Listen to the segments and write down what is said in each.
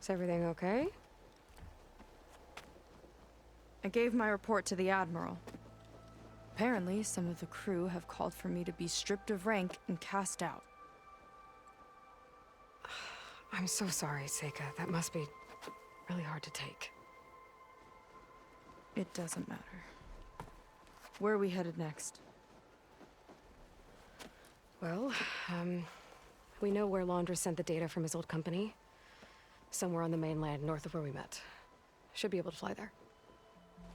Is everything okay? I gave my report to the Admiral. Apparently, some of the crew have called for me to be stripped of rank and cast out. I'm so sorry, Seika. That must be really hard to take. It doesn't matter. Where are we headed next? Well, we know where Laundra sent the data from his old company. Somewhere on the mainland, north of where we met. Should be able to fly there.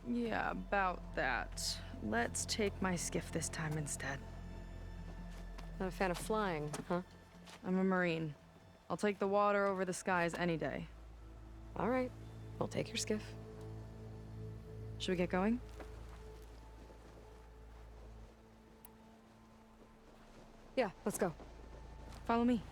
Yeah, about that. Let's take my skiff this time instead. Not a fan of flying, huh? I'm a Marine. I'll take the water over the skies any day. All right. I'll take your skiff. Should we get going? Yeah, let's go. Follow me.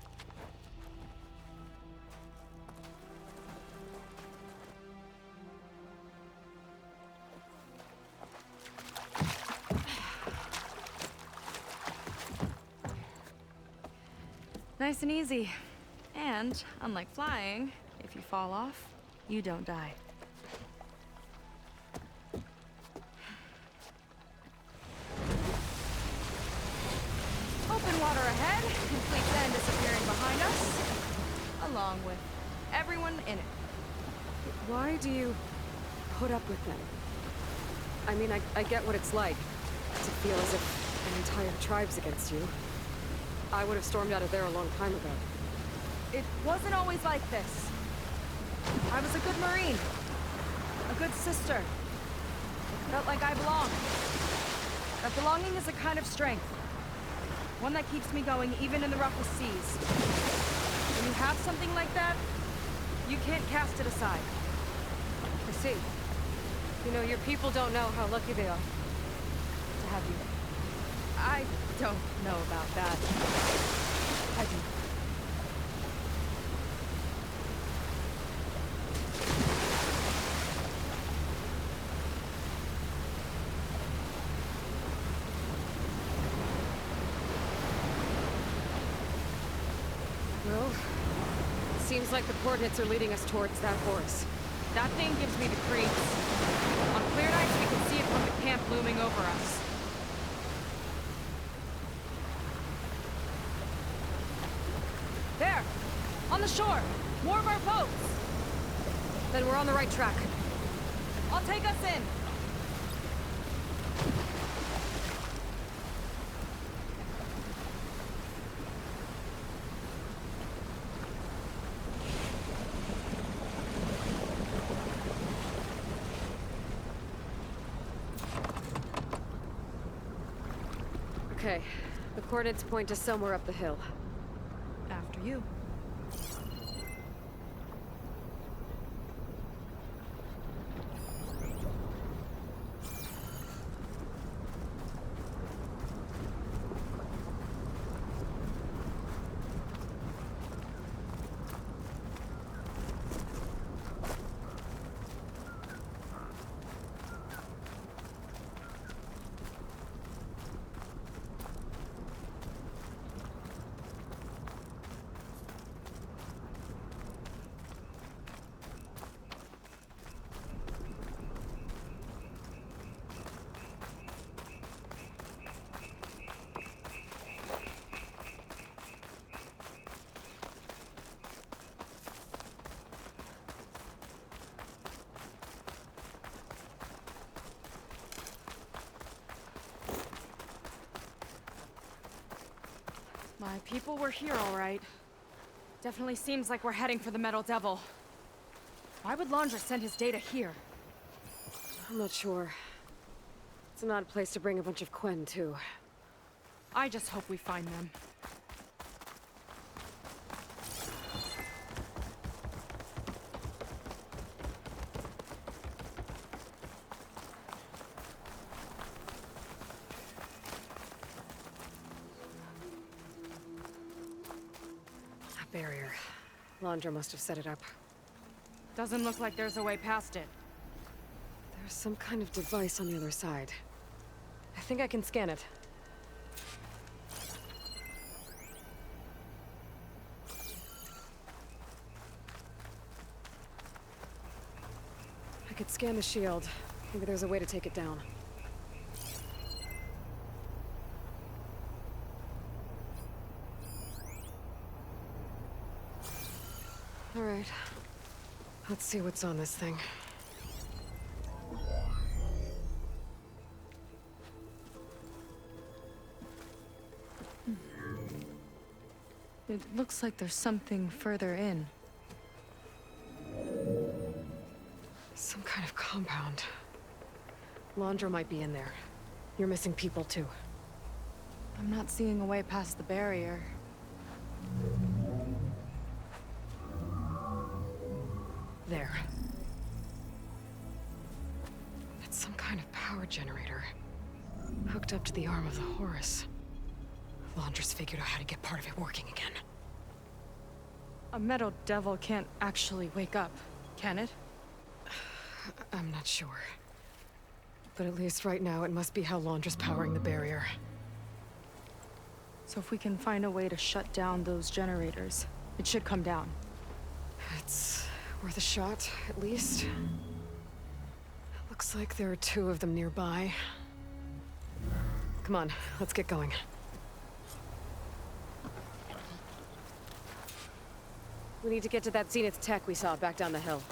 Nice and easy. And, unlike flying, if you fall off, you don't die. Open water ahead, complete sand disappearing behind us, along with everyone in it. Why do you put up with them? I mean, I get what it's like to feel as if an entire tribe's against you. I would have stormed out of there a long time ago. It wasn't always like this. I was a good Marine. A good sister. It felt like I belonged. That belonging is a kind of strength. One that keeps me going even in the roughest seas. When you have something like that, you can't cast it aside. I see. You know, your people don't know how lucky they are to have you. I don't know about that. I do. Well, seems like the coordinates are leading us towards that horse. That thing gives me the creeps. On clear nights, we can see it from the camp looming over us. There! On the shore! More of our boats! Then we're on the right track. I'll take us in! Okay, the coordinates point to somewhere up the hill. After you. My people were here, all right. Definitely seems like we're heading for the Metal Devil. Why would Laundra send his data here? I'm not sure. It's an odd place to bring a bunch of Quen, too. I just hope we find them. Barrier. Laundra must have set it up. Doesn't look like there's a way past it. There's some kind of device on the other side. I think I can scan it. I could scan the shield. Maybe there's a way to take it down. All right. Let's see what's on this thing. It looks like there's something further in. Some kind of compound. Laundra might be in there. You're missing people too. I'm not seeing a way past the barrier. There. It's some kind of power generator. Hooked up to the arm of the Horus. Laundra's figured out how to get part of it working again. A metal devil can't actually wake up, can it? I'm not sure. But at least right now, it must be how Laundra's powering the barrier. So if we can find a way to shut down those generators, it should come down. It's worth a shot, at least. Looks like there are 2 of them nearby. Come on, let's get going. We need to get to that Zenith tech we saw back down the hill.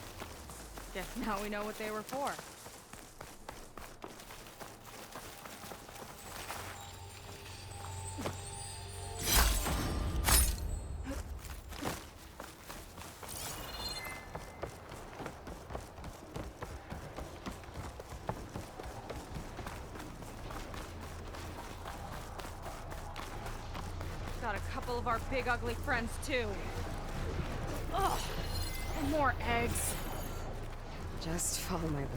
Guess now we know what they were for. Got a couple of our big ugly friends too. Ugh, and more eggs. Just follow my lead.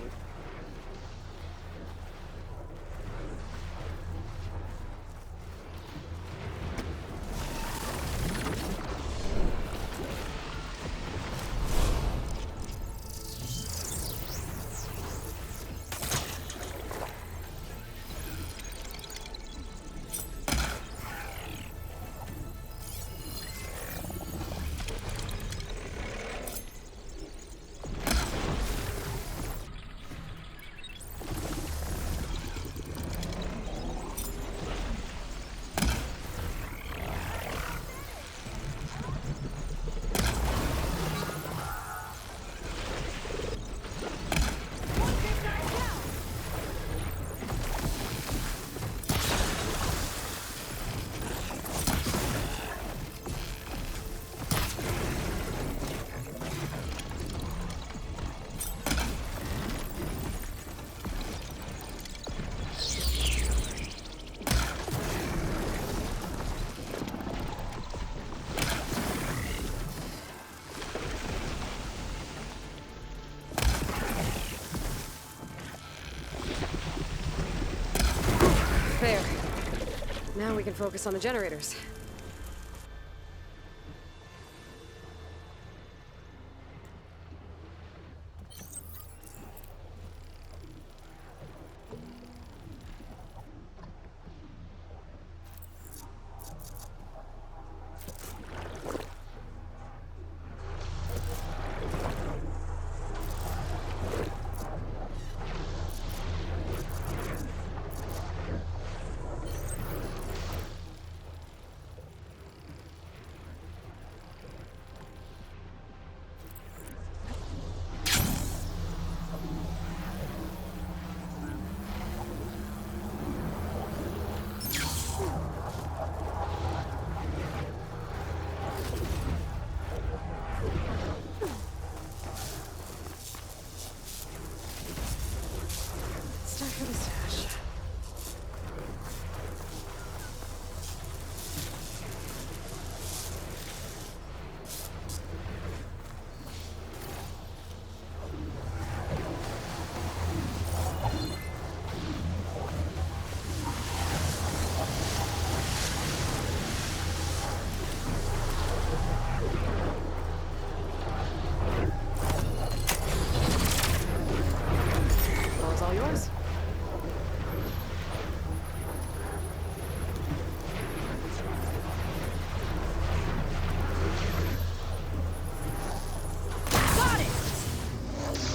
There. Now we can focus on the generators.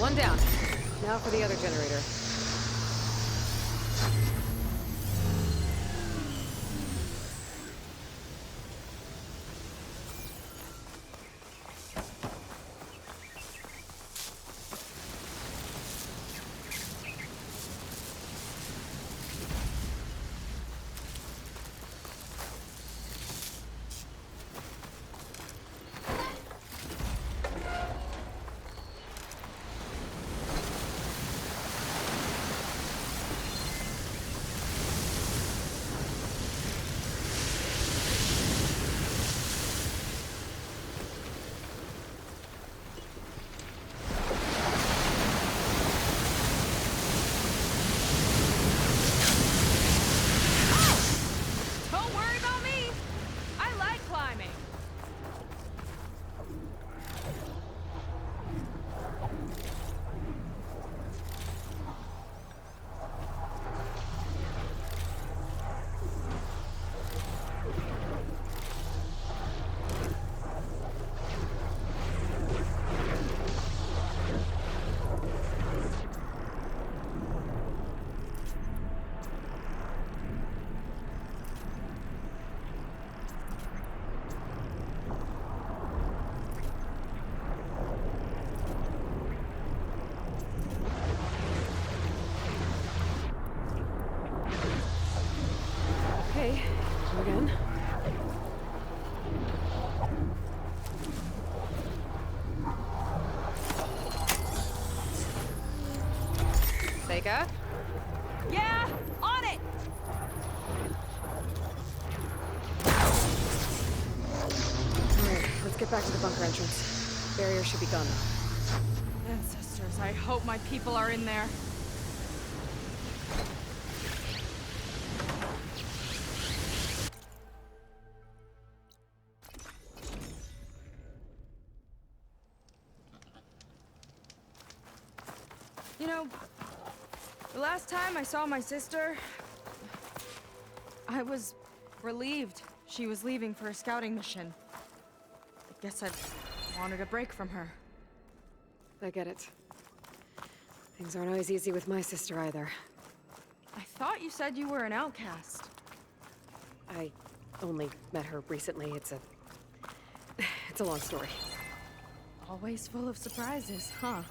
One down. Now for the other generator. Don't worry about me. I like climbing. Okay, come again. Seika? Yeah, on it. Alright, let's get back to the bunker entrance. Barrier should be gone. Ancestors, I hope my people are in there. You know, the last time I saw my sister, I was relieved she was leaving for a scouting mission. I guess I wanted a break from her. I get it. Things aren't always easy with my sister either. I thought you said you were an outcast. I only met her recently. It's a long story. Always full of surprises, huh?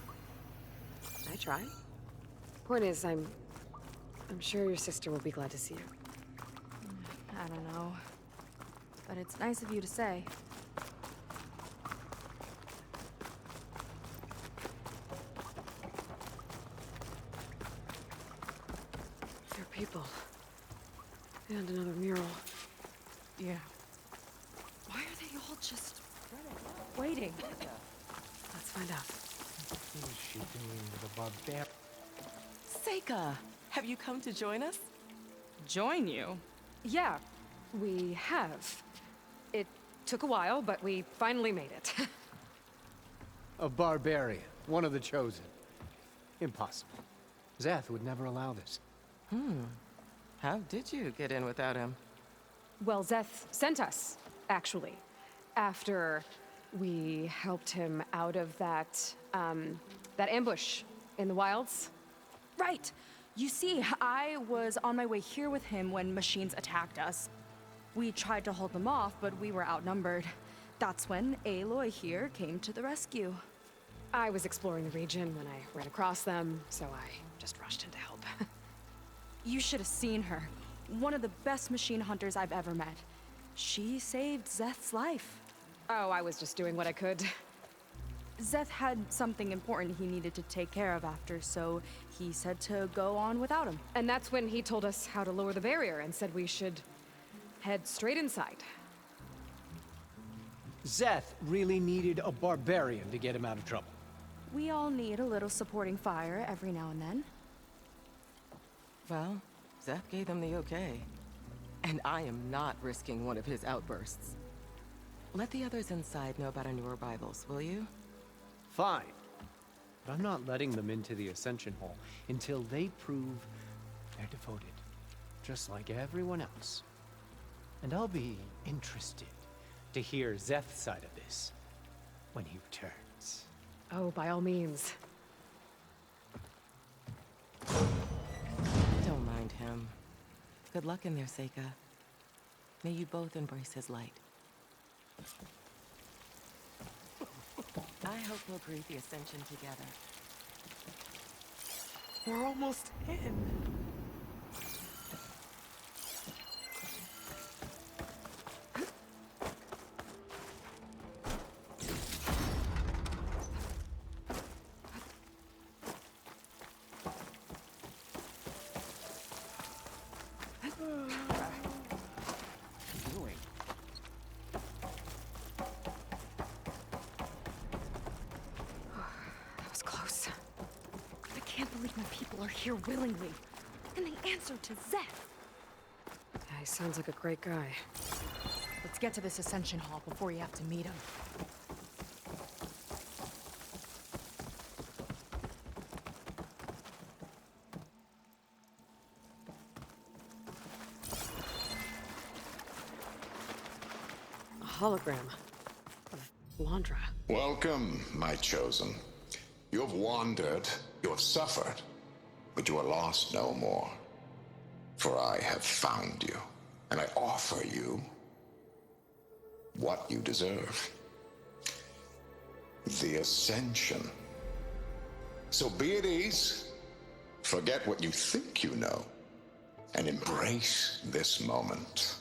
I try. Point is, I'm sure your sister will be glad to see you. I don't know. But it's nice of you to say. There are people. And another mural. Yeah. Why are they all just waiting? Let's find out. What is she doing with a barbarian? Seika, have you come to join us? Join you? Yeah, we have. It took a while, but we finally made it. A barbarian, one of the chosen. Impossible. Zeth would never allow this. How did you get in without him? Well, Zeth sent us, actually. After we helped him out of that ambush in the wilds. Right. You see, I was on my way here with him when machines attacked us. We tried to hold them off, but we were outnumbered. That's when Aloy here came to the rescue. I was exploring the region when I ran across them, so I just rushed in to help. You should have seen her. One of the best machine hunters I've ever met. She saved Zeth's life. Oh, I was just doing what I could. Zeth had something important he needed to take care of after, so he said to go on without him. And that's when he told us how to lower the barrier and said we should head straight inside. Zeth really needed a barbarian to get him out of trouble. We all need a little supporting fire every now and then. Well, Zeth gave them the okay. And I am not risking one of his outbursts. Let the others inside know about our new arrivals, will you? Fine. But I'm not letting them into the Ascension Hall until they prove they're devoted. Just like everyone else. And I'll be interested to hear Zeth's side of this when he returns. Oh, by all means. Good luck in there, Seika. May you both embrace his light. I hope we'll greet the Ascension together. We're almost in. That was close. I can't believe my people are here willingly. And they answered to Zeth. Yeah, he sounds like a great guy. Let's get to this Ascension Hall before you have to meet him. A hologram. Of Londra. Welcome, my chosen. You have wandered, you have suffered, but you are lost no more. For I have found you, and I offer you what you deserve. The Ascension. So be at ease, forget what you think you know, and embrace this moment.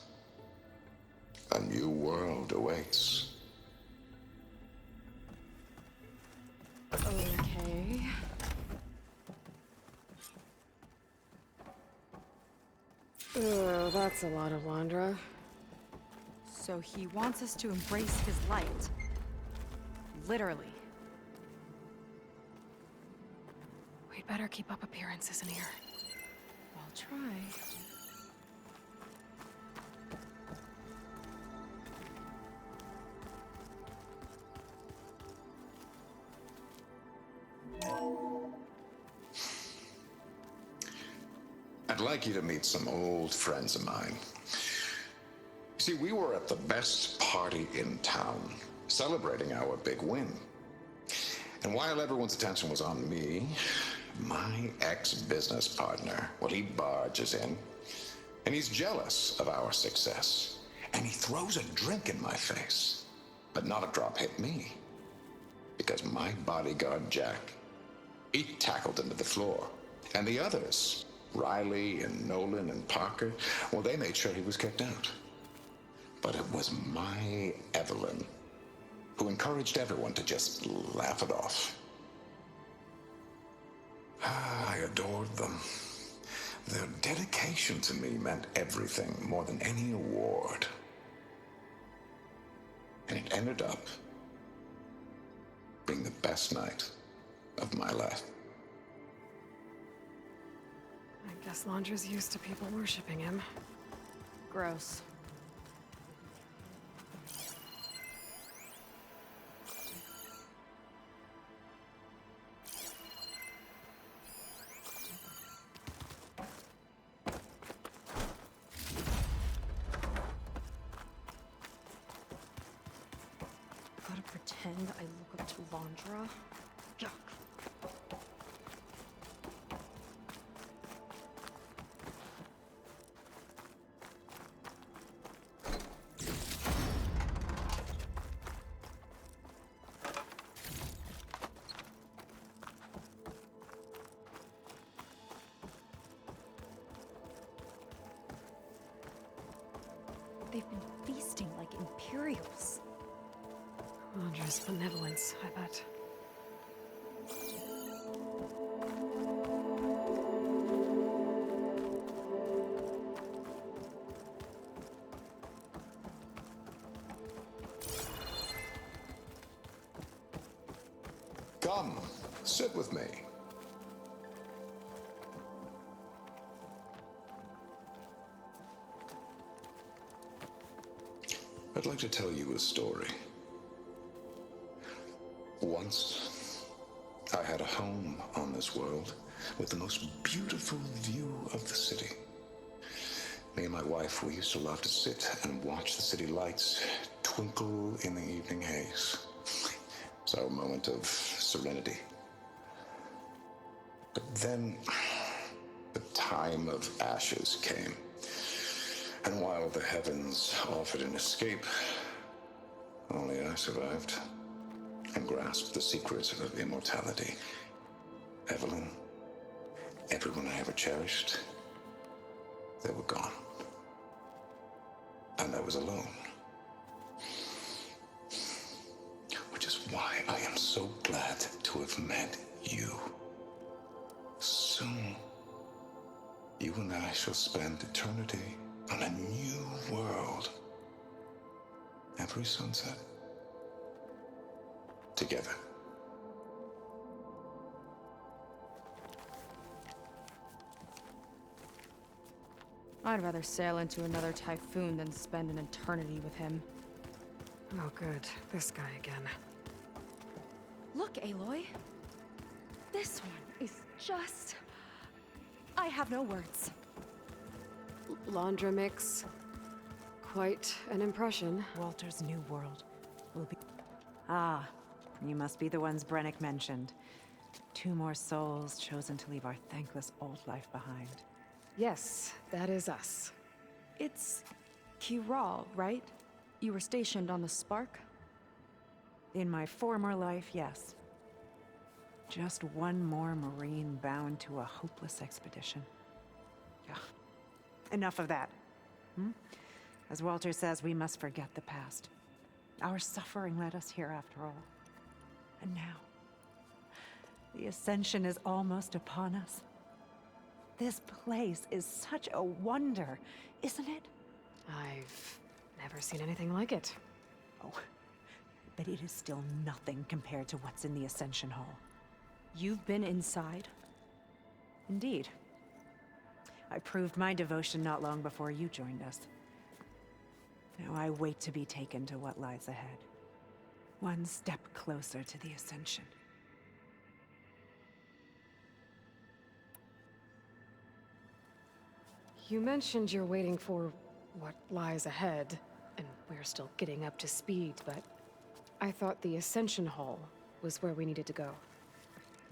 A new world awaits. Okay. Ugh, that's a lot of Londra. So he wants us to embrace his light. Literally. We'd better keep up appearances in here. I'll try. I'd like you to meet some old friends of mine. See, we were at the best party in town, celebrating our big win. And while everyone's attention was on me, my ex-business partner, well, he barges in, and he's jealous of our success. And he throws a drink in my face, but not a drop hit me. Because my bodyguard, Jack, he tackled him to the floor. And the others, Riley and Nolan and Parker, well, they made sure he was kicked out. But it was my Evelyn who encouraged everyone to just laugh it off. I adored them. Their dedication to me meant everything, more than any award. And it ended up being the best night of my life. I guess Londra's used to people worshipping him. Gross. Gotta pretend I look up to Londra? Yuck. They've been feasting like Imperials. Londra's benevolence, I bet. Come, sit with me. I'd like to tell you a story. Once, I had a home on this world with the most beautiful view of the city. Me and my wife, we used to love to sit and watch the city lights twinkle in the evening haze. It's our moment of serenity. But then, the time of ashes came. And while the heavens offered an escape, only I survived and grasped the secrets of immortality. Evelyn, everyone I ever cherished, they were gone. And I was alone. Which is why I am so glad to have met you. Soon, you and I shall spend eternity on a new world. Every sunset. Together. I'd rather sail into another typhoon than spend an eternity with him. Oh, good. This guy again. Look, Aloy. This one is just... I have no words. Laundra mix. Quite an impression. Walter's new world will be... Ah, you must be the ones Brennick mentioned. 2 more souls chosen to leave our thankless old life behind. Yes, that is us. It's... Kiral, right? You were stationed on the Spark? In my former life, yes. Just one more Marine bound to a hopeless expedition. Yeah. Enough of that. As Walter says, we must forget the past. Our suffering led us here after all. And now, the Ascension is almost upon us. This place is such a wonder, isn't it? I've never seen anything like it. Oh, but it is still nothing compared to what's in the Ascension Hall. You've been inside? Indeed. I proved my devotion not long before you joined us. Now I wait to be taken to what lies ahead. One step closer to the Ascension. You mentioned you're waiting for what lies ahead, and we're still getting up to speed, but I thought the Ascension Hall was where we needed to go.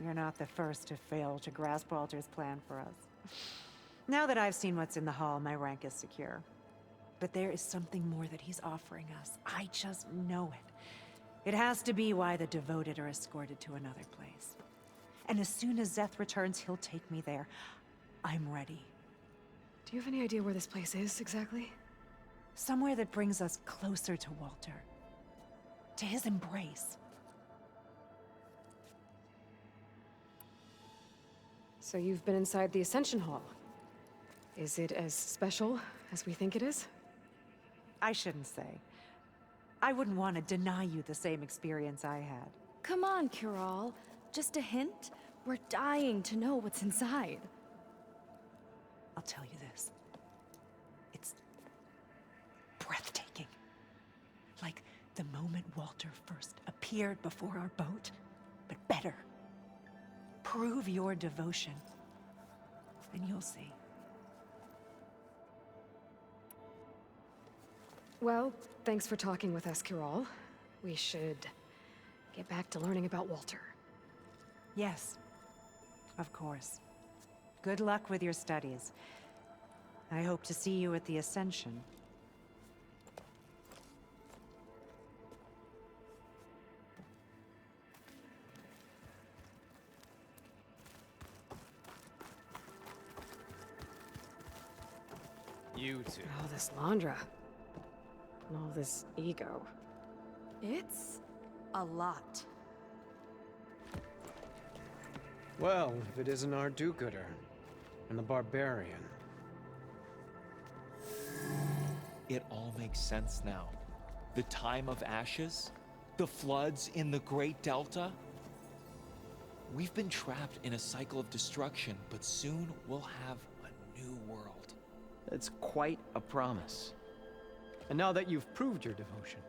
You're not the first to fail to grasp Walter's plan for us. Now that I've seen what's in the hall, my rank is secure. But there is something more that he's offering us. I just know it. It has to be why the devoted are escorted to another place. And as soon as Zeth returns, he'll take me there. I'm ready. Do you have any idea where this place is, exactly? Somewhere that brings us closer to Walter. To his embrace. So you've been inside the Ascension Hall. Is it as special as we think it is? I shouldn't say. I wouldn't want to deny you the same experience I had. Come on, Kiral. Just a hint? We're dying to know what's inside. I'll tell you this. It's breathtaking. Like the moment Walter first appeared before our boat, but better. Prove your devotion, and you'll see. Well, thanks for talking with us, Kiral. We should get back to learning about Walter. Yes, of course. Good luck with your studies. I hope to see you at the Ascension. You two. All this Landra. And all this ego. It's a lot. Well, if it isn't our do-gooder and the barbarian. It all makes sense now. The time of ashes, the floods in the Great Delta. We've been trapped in a cycle of destruction, but soon we'll have a new world. It's quite a promise. And now that you've proved your devotion,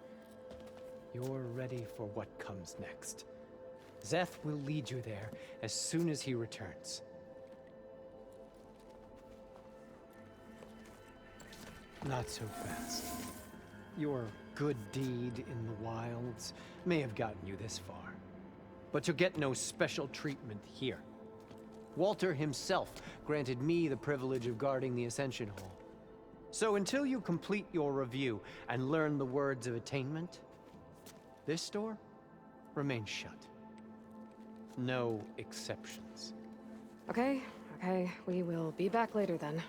you're ready for what comes next. Zeth will lead you there as soon as he returns. Not so fast. Your good deed in the wilds may have gotten you this far, but you'll get no special treatment here. Walter himself granted me the privilege of guarding the Ascension Hall. So until you complete your review and learn the words of attainment, this door remains shut. No exceptions. Okay, okay. We will be back later then.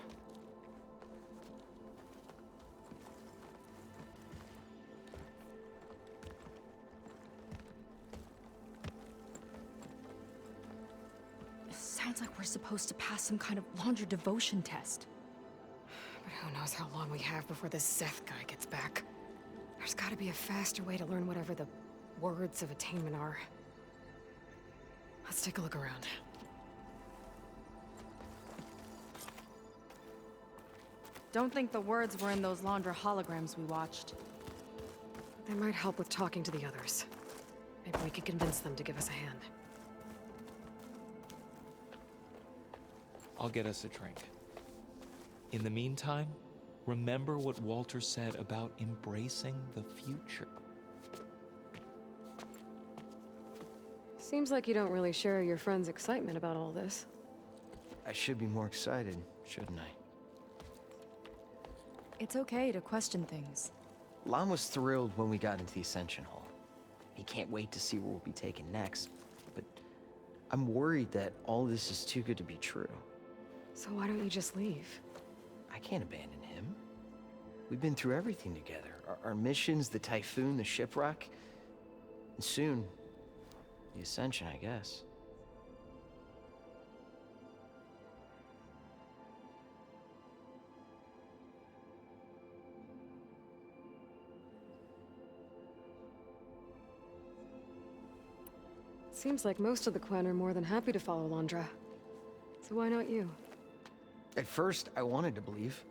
It sounds like we're supposed to pass some kind of laundry devotion test. But who knows how long we have before this Zeth guy gets back. There's gotta be a faster way to learn whatever the words of attainment are. Let's take a look around. Don't think the words were in those Laundra holograms we watched. They might help with talking to the others. Maybe we could convince them to give us a hand. I'll get us a drink. In the meantime, remember what Walter said about embracing the future. Seems like you don't really share your friend's excitement about all this. I should be more excited, shouldn't I? It's okay to question things. Lon was thrilled when we got into the Ascension Hall. He can't wait to see where we'll be taken next, but I'm worried that all this is too good to be true. So why don't you just leave? I can't abandon him. We've been through everything together. Our missions, the Typhoon, the shipwreck, and soon, the Ascension, I guess. Seems like most of the Quen are more than happy to follow Laundra. So why not you? At first, I wanted to believe.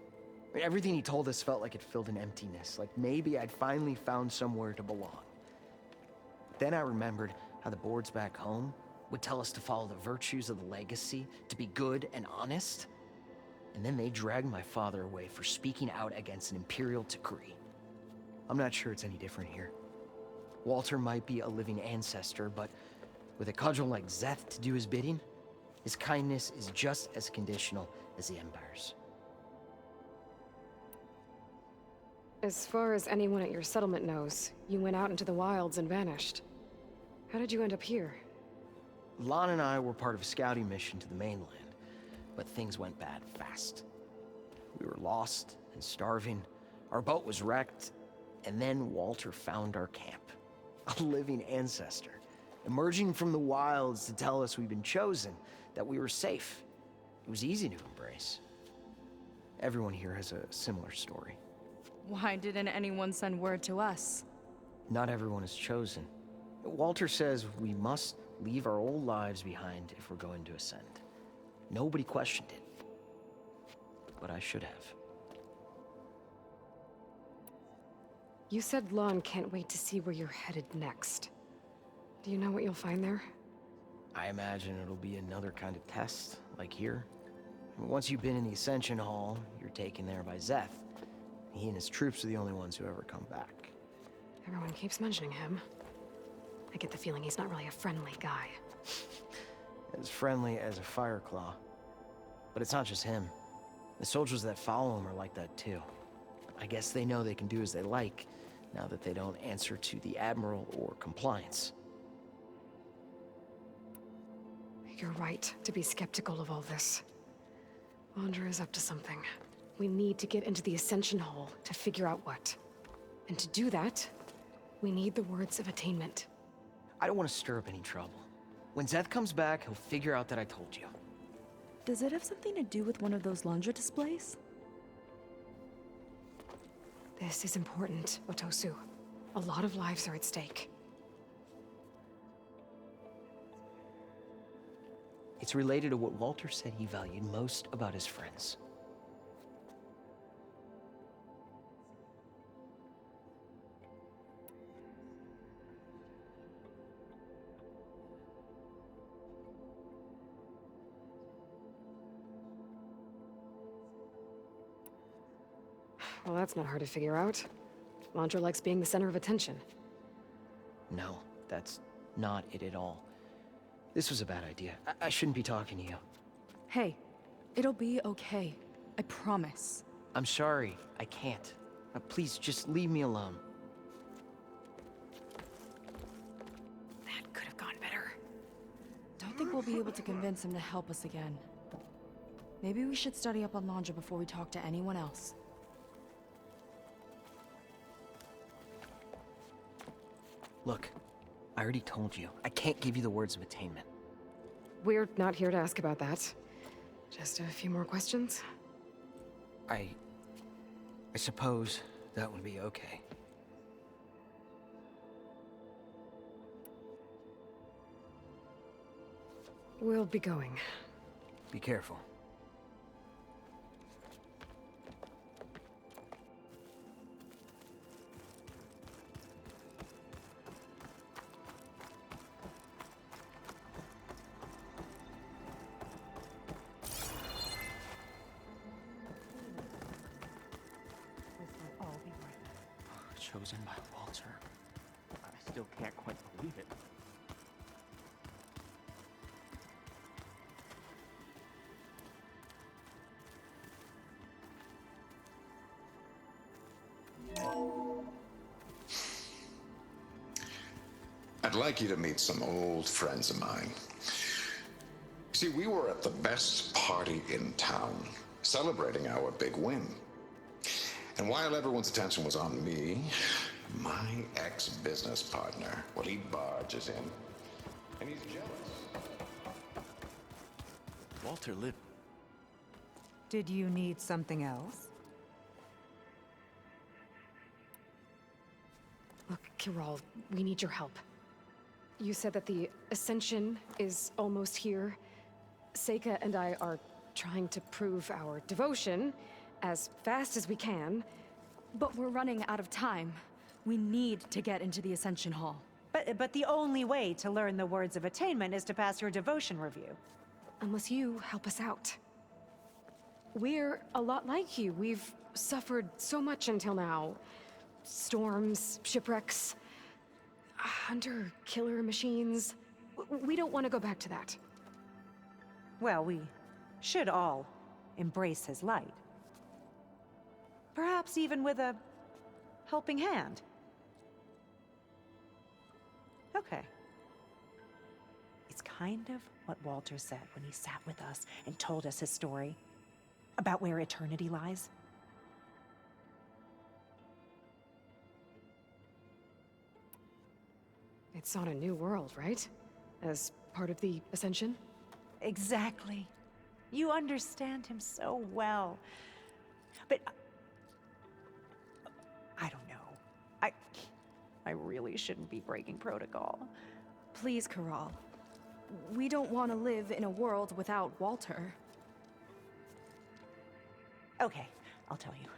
I mean, everything he told us felt like it filled an emptiness, like maybe I'd finally found somewhere to belong. Then I remembered how the boards back home would tell us to follow the virtues of the legacy, to be good and honest. And then they dragged my father away for speaking out against an imperial decree. I'm not sure it's any different here. Walter might be a living ancestor, but with a cudgel like Zeth to do his bidding, his kindness is just as conditional as the Empire's. As far as anyone at your settlement knows, you went out into the wilds and vanished. How did you end up here? Lon and I were part of a scouting mission to the mainland, but things went bad fast. We were lost and starving, our boat was wrecked, and then Walter found our camp. A living ancestor, emerging from the wilds to tell us we'd been chosen, that we were safe. It was easy to embrace. Everyone here has a similar story. Why didn't anyone send word to us? Not everyone is chosen. Walter says we must leave our old lives behind if we're going to ascend. Nobody questioned it. But I should have. You said Lon can't wait to see where you're headed next. Do you know what you'll find there? I imagine it'll be another kind of test, like here. Once you've been in the Ascension Hall, you're taken there by Zeth. He and his troops are the only ones who ever come back. Everyone keeps mentioning him. I get the feeling he's not really a friendly guy. As friendly as a Fireclaw. But it's not just him. The soldiers that follow him are like that too. I guess they know they can do as they like, now that they don't answer to the Admiral or compliance. You're right to be skeptical of all this. Laundra is up to something. We need to get into the Ascension Hall to figure out what. And to do that, we need the words of attainment. I don't want to stir up any trouble. When Zeth comes back, he'll figure out that I told you. Does it have something to do with one of those Laundra displays? This is important, Otosu. A lot of lives are at stake. It's related to what Walter said he valued most about his friends. Well, that's not hard to figure out. Laundra likes being the center of attention. No, that's not it at all. This was a bad idea. I shouldn't be talking to you. Hey, it'll be okay. I promise. I'm sorry. I can't. Please, just leave me alone. That could have gone better. Don't think we'll be able to convince him to help us again. Maybe we should study up on Landra before we talk to anyone else. Look, I already told you. I can't give you the words of attainment. We're not here to ask about that. Just a few more questions. I suppose that would be okay. We'll be going. Be careful. Chosen by Walter. I still can't quite believe it. I'd like you to meet some old friends of mine. See, we were at the best party in town, celebrating our big win. And while everyone's attention was on me, my ex-business partner, well, he barges in, and he's jealous. Walter lived. Did you need something else? Look, Kirol, we need your help. You said that the Ascension is almost here. Seika and I are trying to prove our devotion as fast as we can. But we're running out of time. We need to get into the Ascension Hall. But the only way to learn the words of attainment is to pass your devotion review. Unless you help us out. We're a lot like you. We've suffered so much until now. Storms, shipwrecks, hunter-killer machines. We don't want to go back to that. Well, we should all embrace his light. Perhaps even with a helping hand. Okay. It's kind of what Walter said when he sat with us and told us his story about where eternity lies. It's on a new world, right? As part of the Ascension? Exactly. You understand him so well. But I don't know. I really shouldn't be breaking protocol. Please, Kirol. We don't want to live in a world without Walter. Okay, I'll tell you.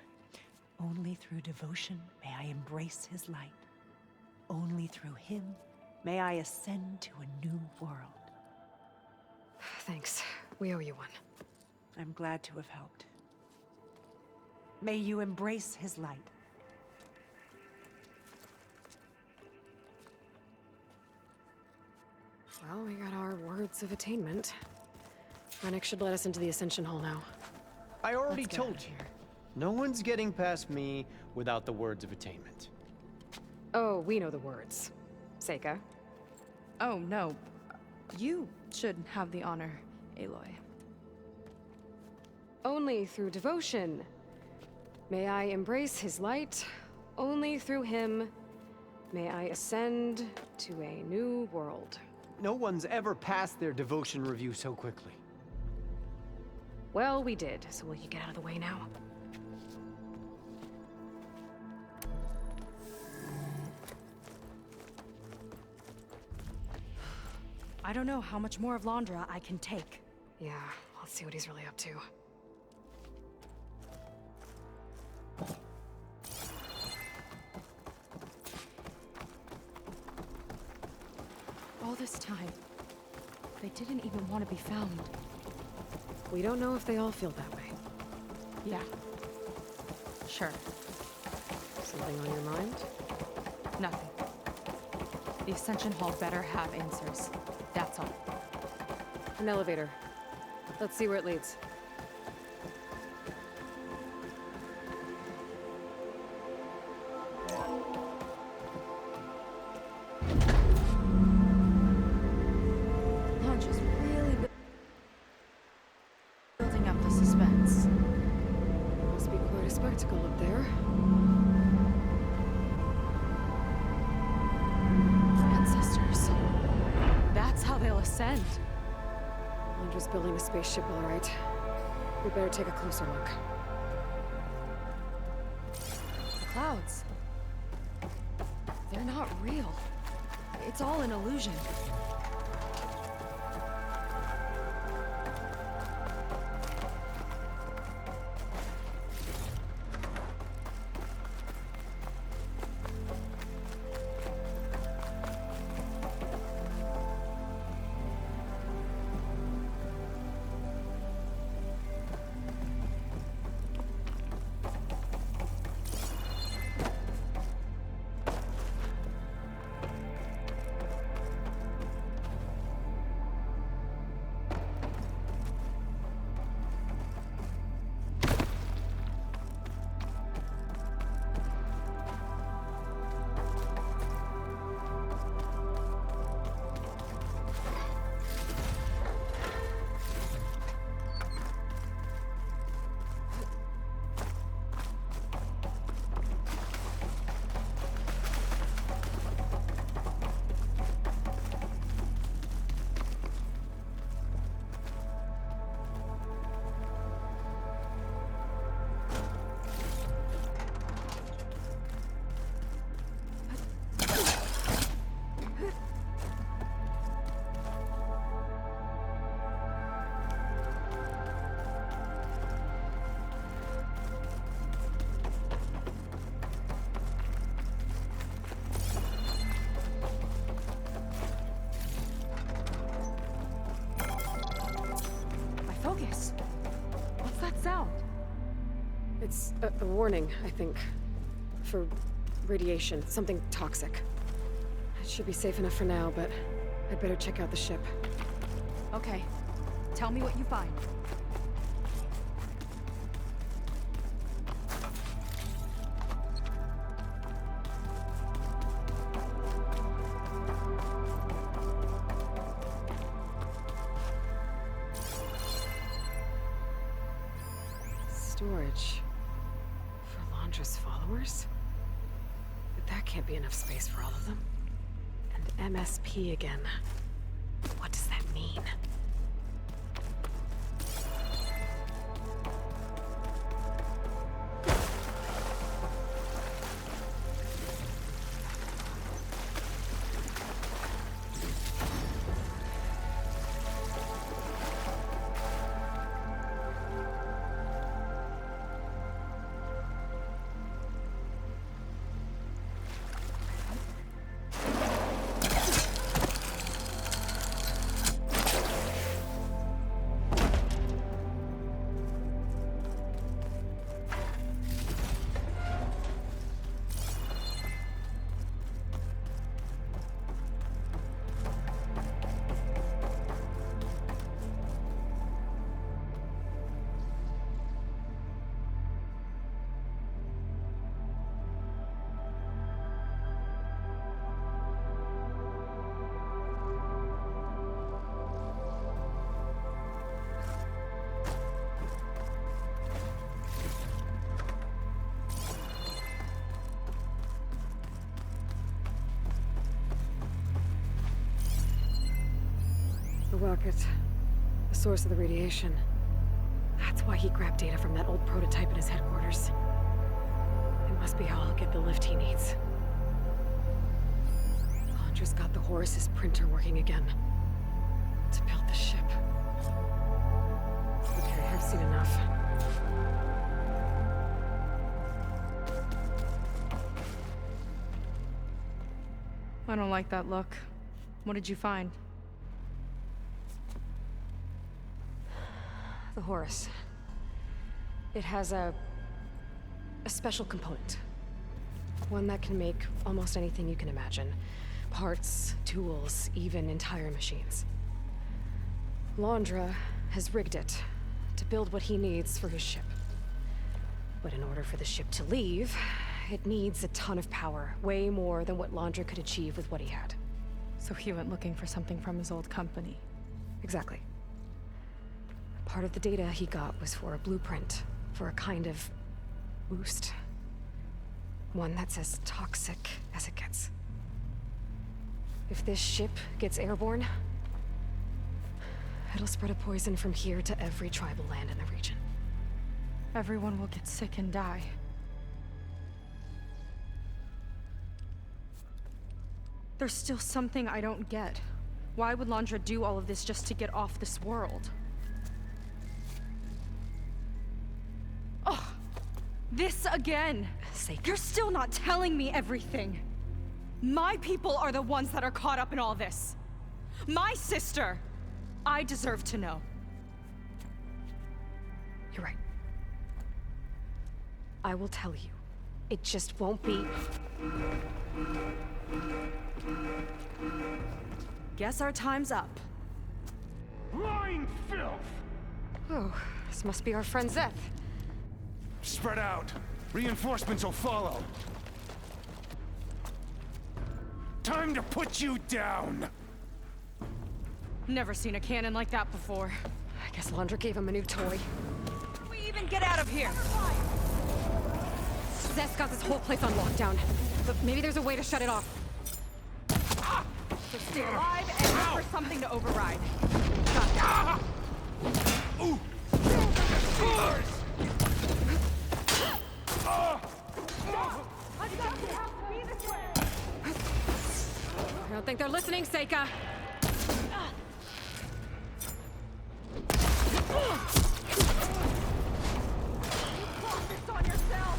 Only through devotion may I embrace his light. Only through him may I ascend to a new world. Thanks. We owe you one. I'm glad to have helped. May you embrace his light. Well, we got our words of attainment. Rennick should let us into the Ascension Hall now. I already Let's get told out of you. here. No one's getting past me without the words of attainment. Oh, we know the words. Seika. Oh, no. You should have the honor, Aloy. Only through devotion may I embrace his light. Only through him may I ascend to a new world. No one's ever passed their devotion review so quickly. Well, we did, so will you get out of the way now? I don't know how much more of Landra I can take. Yeah, let's see what he's really up to. All this time, they didn't even want to be found. We don't know if they all feel that way. Yeah. Sure. Something on your mind? Nothing. The Ascension Hall better have answers. That's all. An elevator. Let's see where it leads. a spectacle up there. Ancestors. That's how they'll ascend. Londra's building a spaceship, all right. We better take a closer look. The clouds. They're not real. It's all an illusion. Focus. What's that sound? It's a warning, I think. For radiation, something toxic. It should be safe enough for now, but I'd better check out the ship. Okay. Tell me what you find. Storage. For Londra's followers? But that can't be enough space for all of them. And MSP again. What does that mean? The rocket. The source of the radiation. That's why he grabbed data from that old prototype in his headquarters. It must be how he'll get the lift he needs. Londra's got the Horus's printer working again. To build the ship. Okay, I've seen enough. I don't like that look. What did you find? The Horus. It has a special component. One that can make almost anything you can imagine. Parts, tools, even entire machines. Londra has rigged it to build what he needs for his ship. But in order for the ship to leave, it needs a ton of power, way more than what Londra could achieve with what he had. So he went looking for something from his old company. Exactly. Part of the data he got was for a blueprint for a kind of boost. One that's as toxic as it gets. If this ship gets airborne, it'll spread a poison from here to every tribal land in the region. Everyone will get sick and die. There's still something I don't get. Why would Landra do all of this just to get off this world? Oh, this again! You're still not telling me everything! My people are the ones that are caught up in all this! My sister! I deserve to know. You're right. I will tell you. It just won't be... Guess our time's up. Lying filth! Oh, this must be our friend Zeth. Spread out. Reinforcements will follow. Time to put you down! Never seen a cannon like that before. I guess Landra gave him a new toy. How do we even get out of here? Zeth's got this whole place on lockdown. But maybe there's a way to shut it off. So stay alive and look for something to override. Got that. Ooh! I don't think they're listening, Seika. Focus on yourself!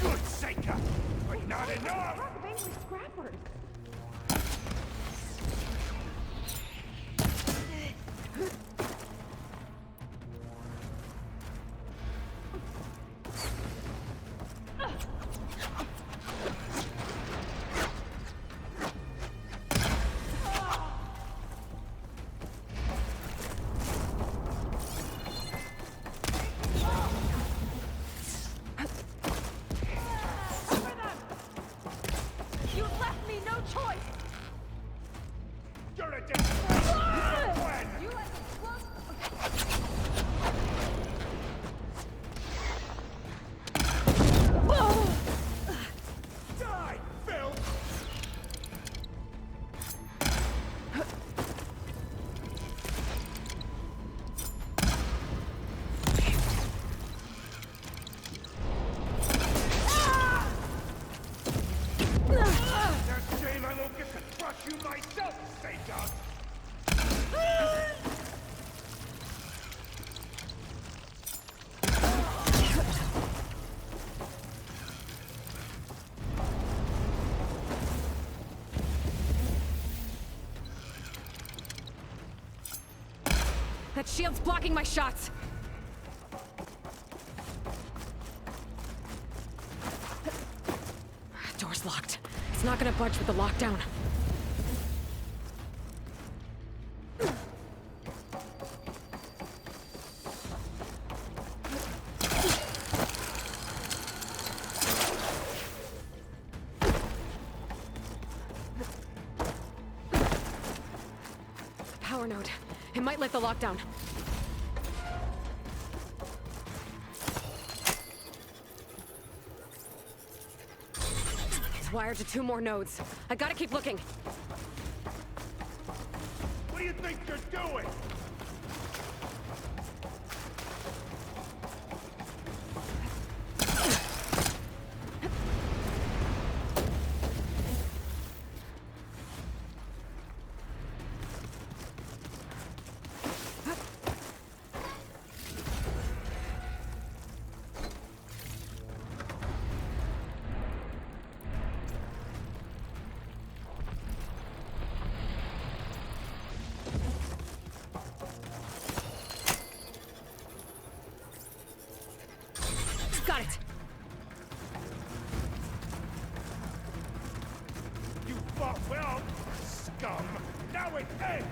Good, Seika! But not enough! You left me no choice! You're a dead when? You let me close... Die, Phil! There's a shame I won't get to crush you myself, Seika! That shield's blocking my shots. Door's locked. It's not gonna budge with the lockdown. Power node. It might lift the lockdown. It's wired to 2 more nodes. I gotta keep looking. What do you think you're doing? Got it! You fought well, scum! Now it ends!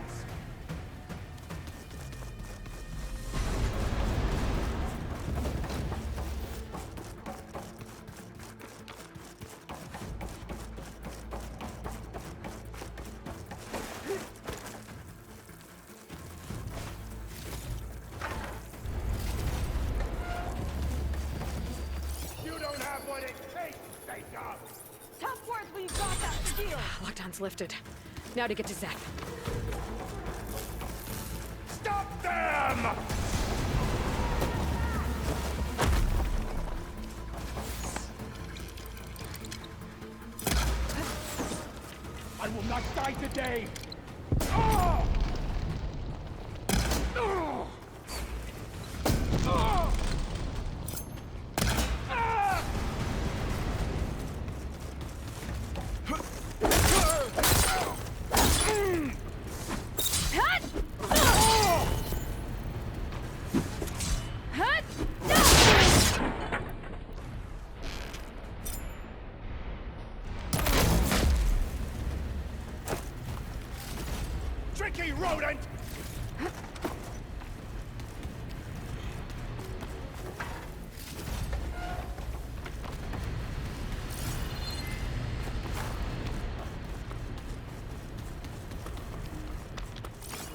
Lockdown's lifted. Now to get to Zeth. Stop them! I will not die today! Oh! Oh! Oh! Ah! Tricky rodent!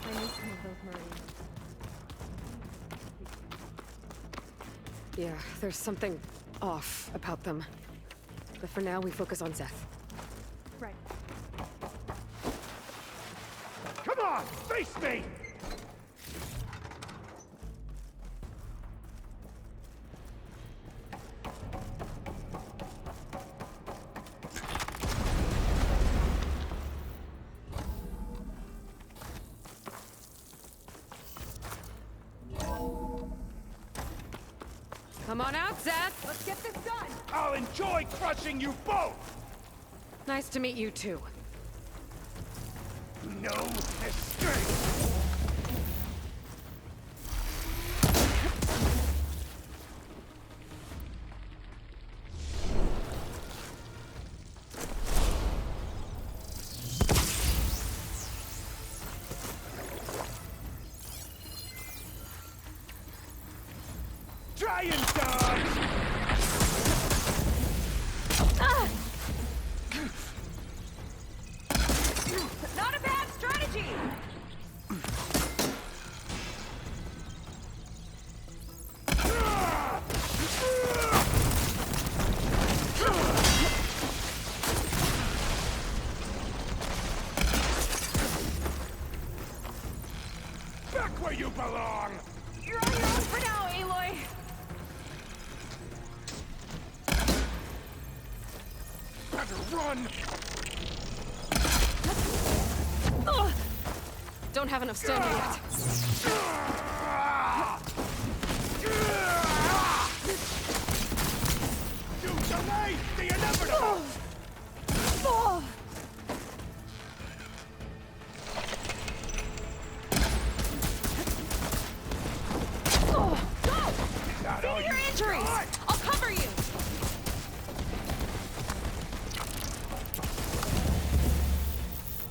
I need some of those Marines. Yeah, there's something off about them. But for now, we focus on Zeth. Right. Come on, face me! Come on out, Zeth! Let's get this done! I'll enjoy crushing you both! Nice to meet you, too. No escape! Try and dodge! Not a bad strategy! Back where you belong! You're on your own for now, Aloy! Better run! Ugh. Don't have enough stamina yet. You delayed the inevitable! Oh! Not all Feed your you injuries! got! I'll cover you!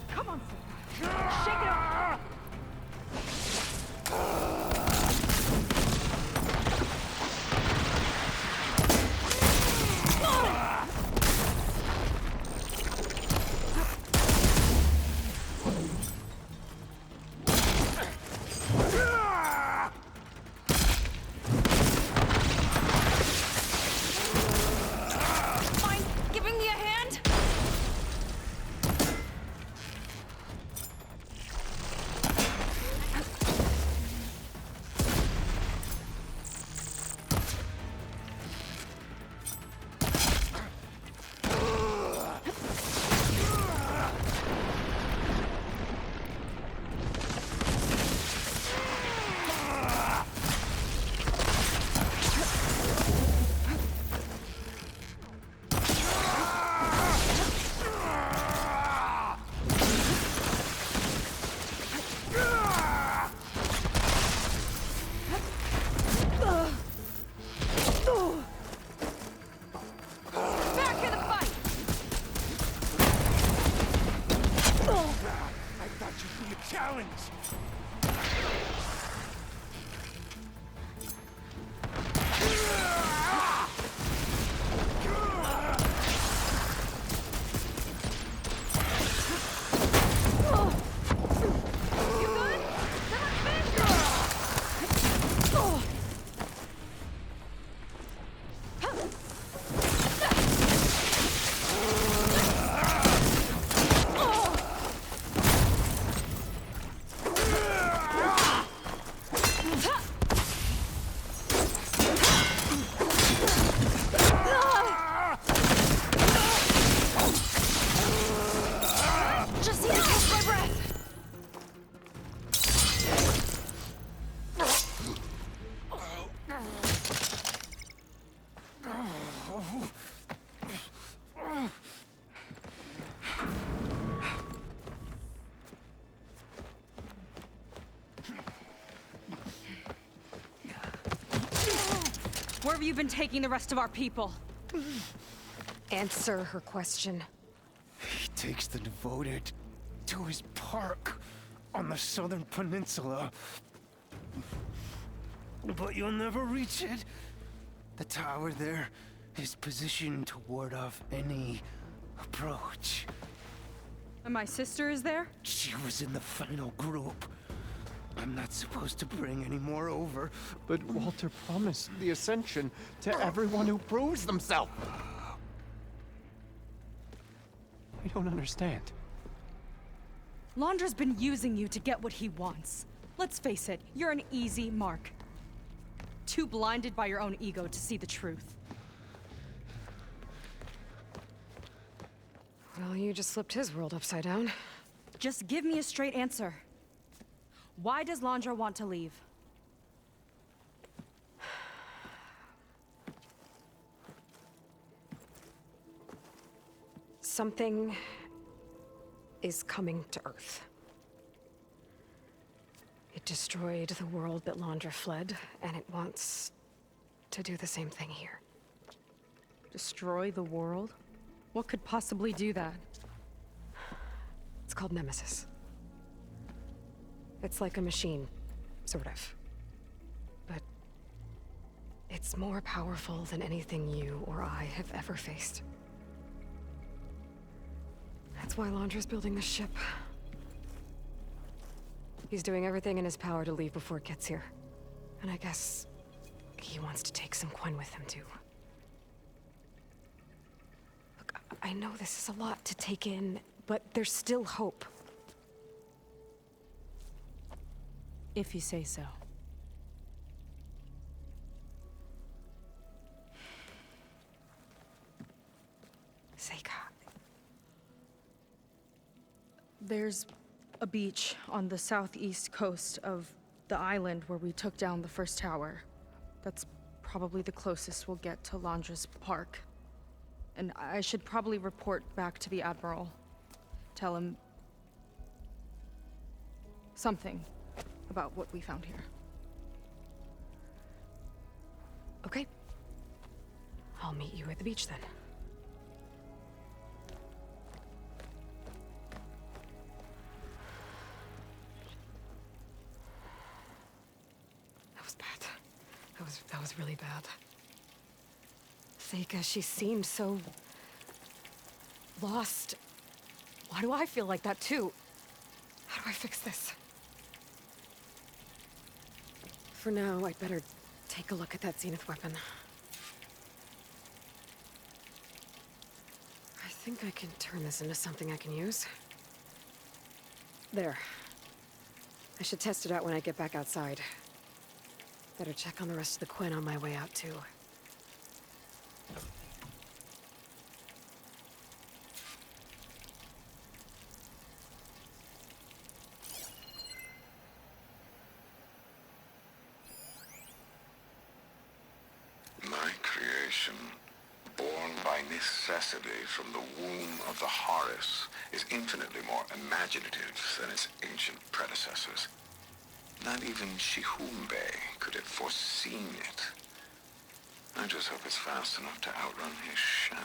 Come on, Sarah. Shake it off! Where have you been taking the rest of our people? Answer her question. He takes the devoted to his park on the southern peninsula. But you'll never reach it. The tower there is positioned to ward off any approach. And my sister is there? She was in the final group. I'm not supposed to bring any more over. But Walter promised the Ascension to everyone who proves themselves. I don't understand. Londra's been using you to get what he wants. Let's face it, you're an easy mark. Too blinded by your own ego to see the truth. Well, you just flipped his world upside down. Just give me a straight answer. Why does Londra want to leave? Something is coming to Earth. It destroyed the world that Londra fled, and it wants to do the same thing here. Destroy the world? What could possibly do that? It's called Nemesis. It's like a machine, sort of. But it's more powerful than anything you or I have ever faced. That's why Londra's building this ship. He's doing everything in his power to leave before it gets here. And I guess he wants to take some Quen with him, too. Look, I know this is a lot to take in, but there's still hope. If you say so. Seika. There's a beach on the southeast coast of the island where we took down the first tower. That's probably the closest we'll get to Londra's park. And I should probably report back to the Admiral. Tell him something about what we found here. Okay. I'll meet you at the beach then. That was bad. That was really bad. Seika, she seemed so lost. Why do I feel like that too? How do I fix this? For now, I'd better take a look at that Zenith weapon. I think I can turn this into something I can use. There. I should test it out when I get back outside. Better check on the rest of the Quen on my way out, too. My creation, born by necessity from the womb of the Horus, is infinitely more imaginative than its ancient predecessors. Not even Shihumbe could have foreseen it. I just hope it's fast enough to outrun his shadow.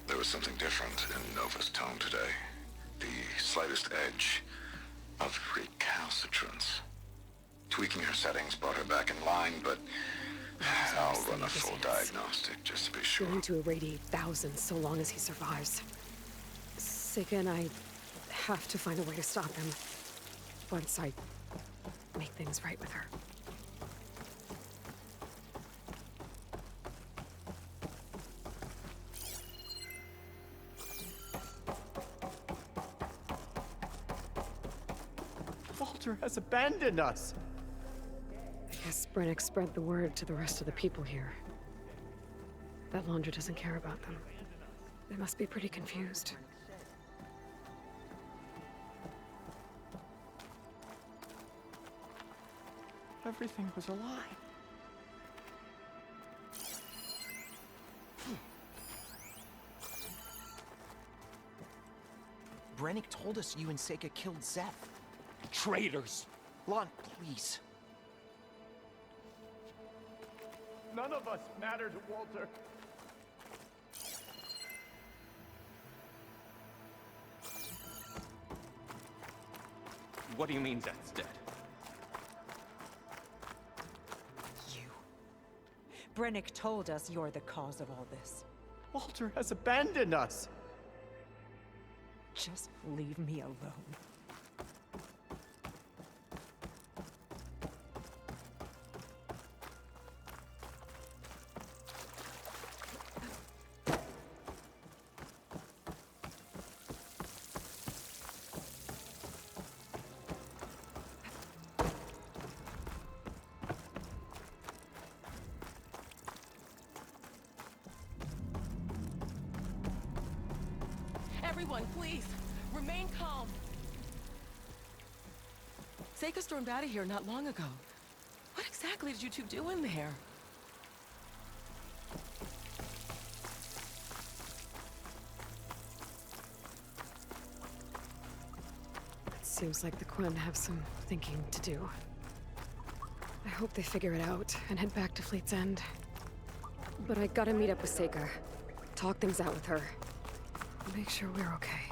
There was something different in Nova's tone today. The slightest edge of recalcitrance. Tweaking her settings brought her back in line, but I'll run a full diagnostic just to be sure. Going to irradiate thousands so long as he survives. Seika and I have to find a way to stop him. once I make things right with her. Walter has abandoned us. I guess Brennick spread the word to the rest of the people here. That laundry doesn't care about them. They must be pretty confused. Everything was a lie. Brennick told us you and Seika killed Zeph. Traitors! Lon, please. None of us matter to Walter. What do you mean Zeth's dead? You. Brennick told us you're the cause of all this. Walter has abandoned us. Just leave me alone. Everyone, please, remain calm. Seika stormed out of here not long ago. What exactly did you two do in there? It seems like the Quen have some thinking to do. I hope they figure it out and head back to Fleet's End. But I gotta meet up with Seika. Talk things out with her. Make sure we're okay.